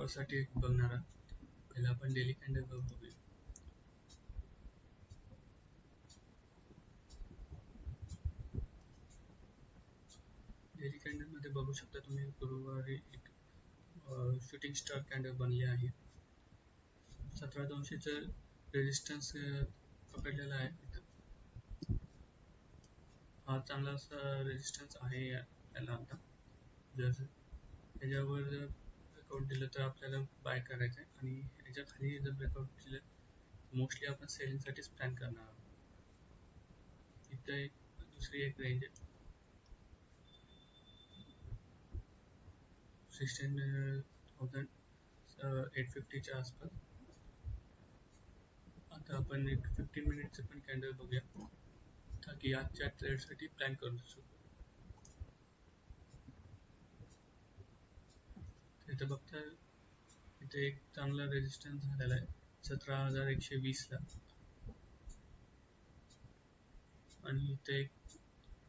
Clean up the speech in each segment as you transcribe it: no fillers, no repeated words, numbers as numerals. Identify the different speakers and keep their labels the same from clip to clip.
Speaker 1: साठी बघणार आहोत. पहिला आपण डेली कॅन्डल बघूया. डेली कॅन्डल मध्ये बघू शकता तुम्ही गुरुवारी एक शूटिंग स्टार कॅन्डल बनली आहे. 17,200 चा रेजिस्टन्स पकडलेला आहे. हा चांगला असा रेजिस्टन्स आहे याला. आता जर याच्यावर ब्रेकआउट दिलं तर आपल्याला बाय करायचं आहे आणि याच्या खाली जर ब्रेकआउट दिलं मोस्टली आपण सेलिंग साठीच प्लॅन करणार आहोत. इथं एक दुसरी एक रेंज आहे 16,850 च्या आसपास. आता आपण एक 15 मिनिटचं पण कॅन्डल बघूया ताकि आजच्या ट्रेडसाठी प्लॅन करू शकतो. इथे बघता इथे एक चांगला रेजिस्टन्स झालेला आहे 17,120 ला आणि इथे एक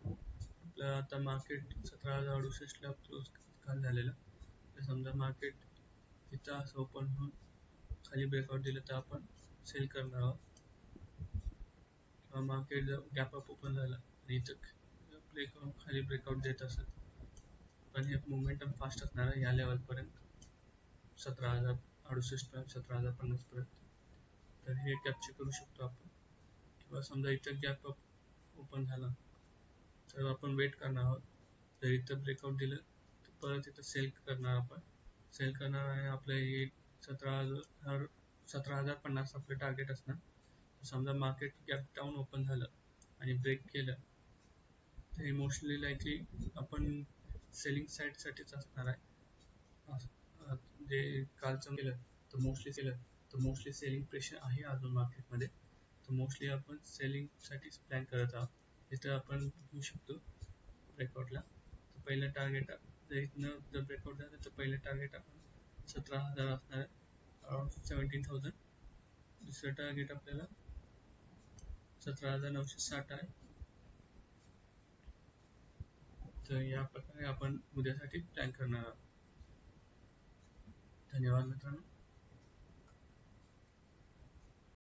Speaker 1: आपलं आता मार्केट 17,68 ला क्लोज काल झालेलं. तर समजा मार्केट इथं असं ओपन होऊन खाली ब्रेकआउट दिलं तर आपण सेल करणार आहोत. किंवा मार्केट जर गॅप अप ओपन झालं आणि इथं खाली ब्रेकआउट देत असत पण हे मोमेंटम फास्ट असणार आहे या लेवल पर्यंत 17,068 पर्यंत 17,050 पर्यंत. तर हे कॅप्चर करू शकतो आपण. किंवा समजा इथं गॅप अप ओपन झाला तर आपण वेट करणार आहोत. जर इथं ब्रेकआउट दिलं तर परत इथं सेल करणार आपण. सेल करणार आहे आपलं हे 17,050 आपलं टार्गेट असणार. समजा मार्केट गॅप डाऊन ओपन झालं आणि ब्रेक केलं तर मोस्टली लाईकली आपण सेलिंग साईड साठीच असणार आहे. जे कालचं केलं तर मोस्टली सेलिंग प्रेशर आहे अजून मार्केटमध्ये. तर मोस्टली आपण सेलिंग साठीच प्लॅन करत आहोत. इथं आपण घेऊ शकतो ब्रेकआउटला. तर पहिलं टार्गेट जर इथनं जर ब्रेकआउट झालं तर पहिलं टार्गेट आपण 17,000 असणार आहे, अराउंड 17,000. दुसरं टार्गेट आपल्याला 17,960 आहे. तर या प्रकारे आपण उद्यासाठी प्लॅन करणार आहोत. धन्यवाद मित्रांनो.